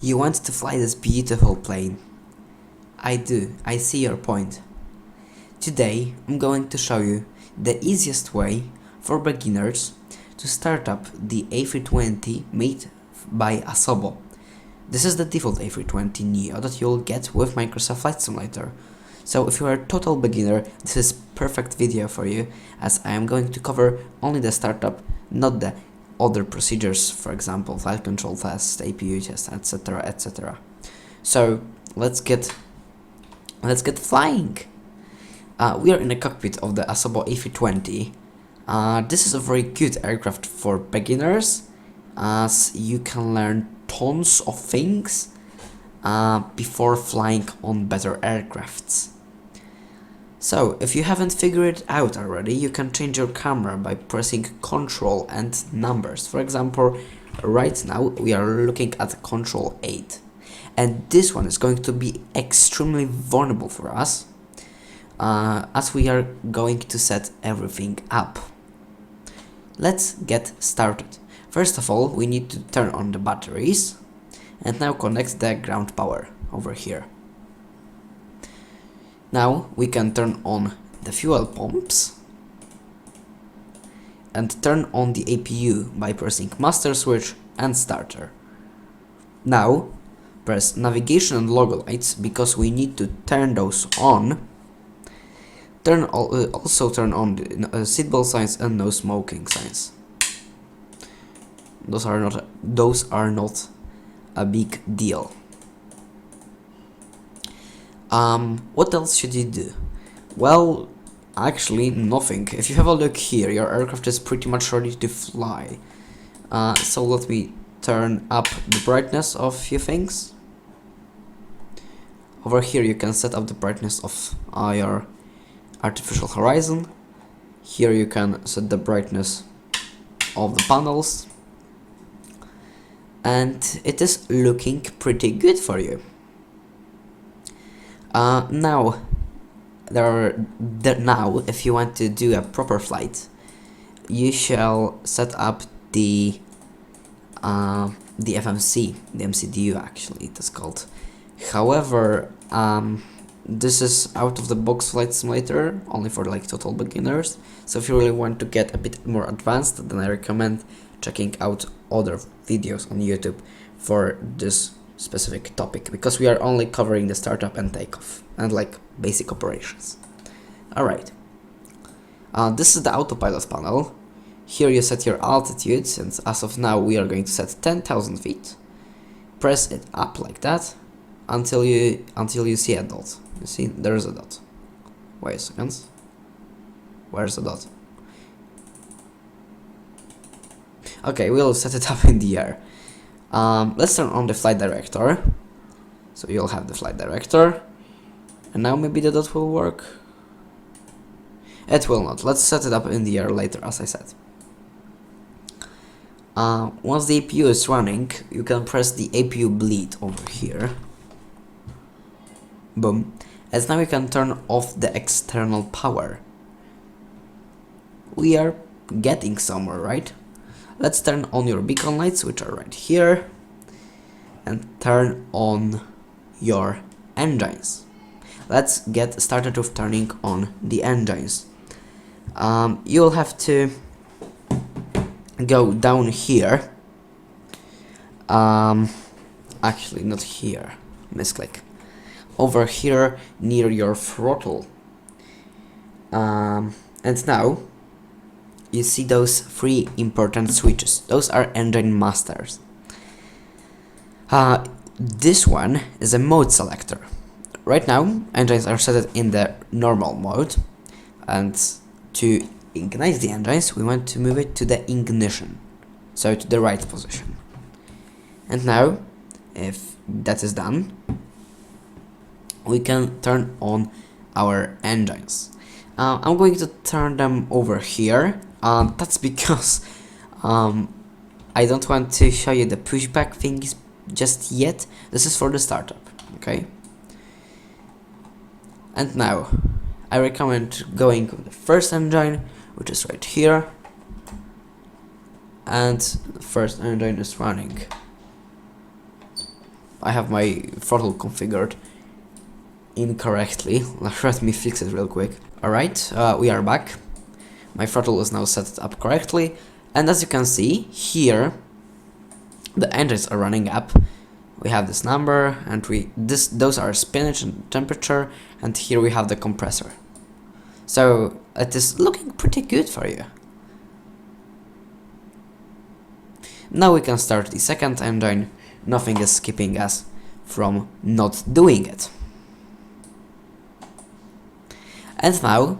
You want to fly this beautiful plane. I do, I see your point. Today I'm going to show you the easiest way for beginners to start up the A320 made by Asobo. This is the default A320 Neo that you'll get with Microsoft Flight Simulator. So if you are a total beginner, this is perfect video for you, as I am going to cover only the startup, not the other procedures, for example, flight control test, APU test, etc, etc. So let's get flying. We are in the cockpit of the Asobo A320. This is a very good aircraft for beginners, as you can learn tons of things before flying on better aircrafts. So, if you haven't figured it out already, you can change your camera by pressing Ctrl and numbers. For example, right now we are looking at Ctrl 8. And this one is going to be extremely vulnerable for us, as we are going to set everything up. Let's get started. First of all, we need to turn on the batteries, and now connect the ground power over here. Now we can turn on the fuel pumps and turn on the APU by pressing master switch and starter. Now press navigation and logo lights because we need to turn those on. Also turn on the seatbelt signs and no smoking signs. Those are not a big deal. What else should you do? Well, actually nothing. If you have a look here, your aircraft is pretty much ready to fly. So let me turn up the brightness of a few things. Over here you can set up the brightness of your artificial horizon. Here you can set the brightness of the panels. And it is looking pretty good for you. Now, if you want to do a proper flight, you shall set up the FMC, the MCDU actually it is called. However, this is out of the box flight simulator, only for like total beginners. So if you really want to get a bit more advanced, then I recommend checking out other videos on YouTube for this specific topic, because we are only covering the startup and takeoff and like basic operations. Alright, this is the autopilot panel. Here you set your altitude, and as of now we are going to set 10,000 feet. Press it up like that until you see a dot. You see, there is a dot. Wait a second. Where's the dot? Okay, we'll set it up in the air. Let's turn on the flight director. So you'll have the flight director. And now maybe the dot will work. It will not. Let's set it up in the air later, as I said. Once the APU is running, you can press the APU bleed over here. Boom. And now you can turn off the external power. We are getting somewhere, right? Let's turn on your beacon lights, which are right here, and turn on your engines. Let's get started with turning on the engines. You'll have to go down here. Actually, not here. Misclick. Over here near your throttle. And now you see those three important switches. Those are engine masters. This one is a mode selector. Right now, engines are set in the normal mode, and to ignite the engines, we want to move it to the ignition, so to the right position. And now, if that is done, we can turn on our engines. I'm going to turn them over here. That's because I don't want to show you the pushback things just yet. This is for the startup, okay? And now I recommend going with the first engine, which is right here, and the first engine is running. I have my throttle configured incorrectly. Let me fix it real quick. Alright, we are back. My throttle is now set up correctly, and as you can see here, the engines are running up. We have this number, and those are spinach and temperature, and here we have the compressor. So it is looking pretty good for you. Now we can start the second engine. Nothing is keeping us from not doing it. And now,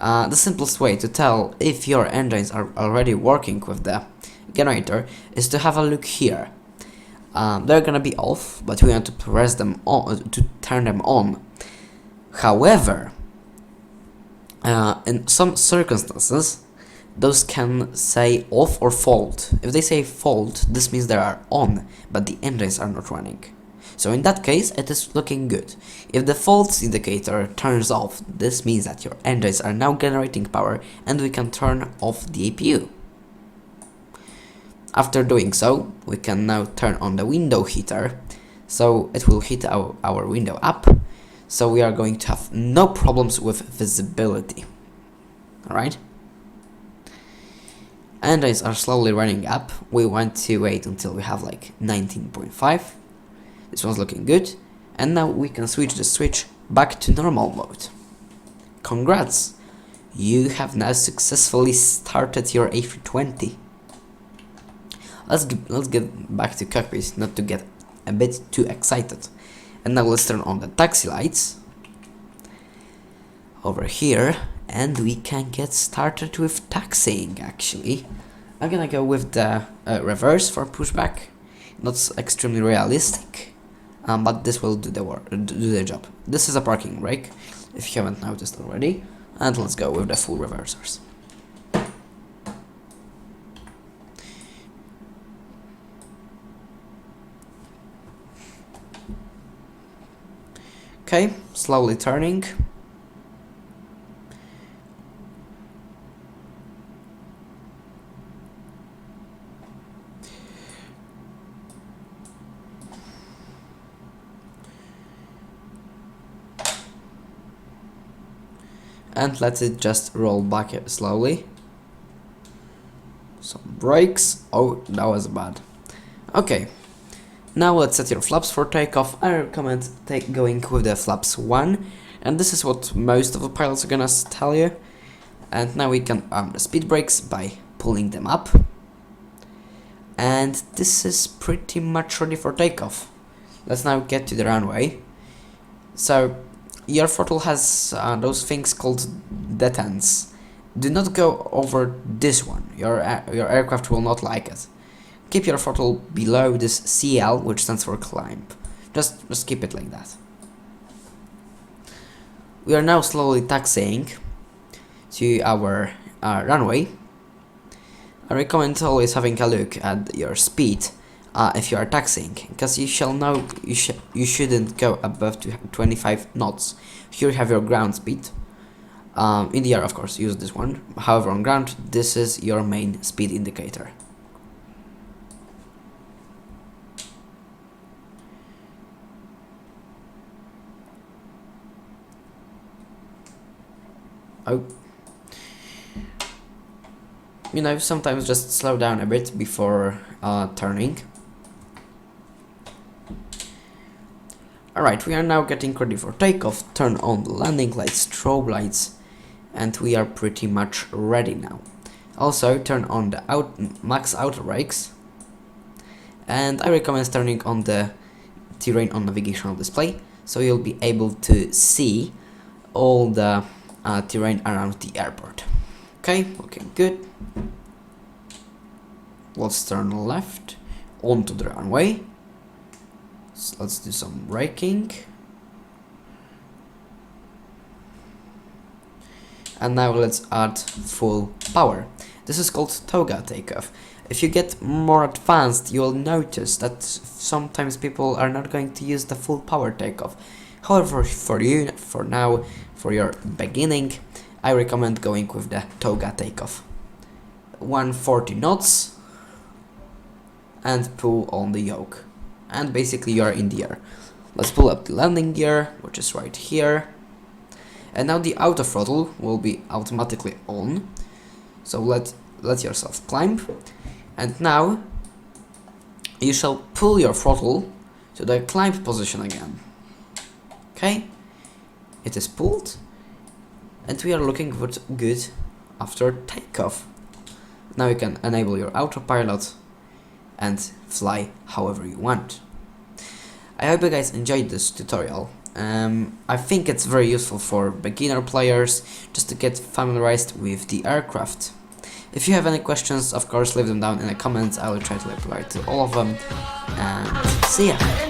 the simplest way to tell if your engines are already working with the generator is to have a look here. They're gonna be off, but we want to press them on to turn them on. However, in some circumstances, those can say off or fault. If they say fault, this means they are on, but the engines are not running. So in that case, it is looking good. If the faults indicator turns off, this means that your engines are now generating power and we can turn off the APU. After doing so, we can now turn on the window heater, so it will heat our window up, so we are going to have no problems with visibility. Alright? Engines are slowly running up. We want to wait until we have like 19.5. This one's looking good, and now we can switch the switch back to normal mode. Congrats! You have now successfully started your A320. Let's get back to cockpit, not to get a bit too excited. And now let's turn on the taxi lights over here, and we can get started with taxiing. Actually, I'm gonna go with the reverse for pushback. Not extremely realistic, but this will do the job. This is a parking brake, if you haven't noticed already. And let's go with the full reversers. Okay, slowly turning. And let it just roll back slowly. Some brakes. Oh, that was bad. Okay. Now let's set your flaps for takeoff. I recommend going with the flaps 1, and this is what most of the pilots are gonna tell you. And now we can arm the speed brakes by pulling them up. And this is pretty much ready for takeoff. Let's now get to the runway. So your throttle has those things called detents. Do not go over this one. Your aircraft will not like it. Keep your throttle below this CL, which stands for climb. Just keep it like that. We are now slowly taxiing to our runway. I recommend always having a look at your speed if you are taxiing, because you shall know you shouldn't go above 25 knots. Here you have your ground speed. In the air, of course, use this one. However, on ground, this is your main speed indicator. Oh. You know, sometimes just slow down a bit before turning. Alright, we are now getting ready for takeoff. Turn on the landing lights, strobe lights, and we are pretty much ready now. Also, turn on the max auto brakes, and I recommend turning on the terrain on navigational display, so you'll be able to see all the terrain around the airport. Okay, looking good. Let's turn left onto the runway. So let's do some braking. And now let's add full power. This is called toga takeoff. If you get more advanced, you'll notice that sometimes people are not going to use the full power takeoff. However, for you, for now, for your beginning, I recommend going with the toga takeoff. 140 knots and pull on the yoke. and basically you are in the air. Let's pull up the landing gear, which is right here. And now the auto throttle will be automatically on. So let yourself climb. And now you shall pull your throttle to the climb position again. Okay? It is pulled. And we are looking good after takeoff. Now you can enable your autopilot and fly however you want. I hope you guys enjoyed this tutorial. I think it's very useful for beginner players just to get familiarized with the aircraft. If you have any questions, of course leave them down in the comments. I will try to reply to all of them, and see ya!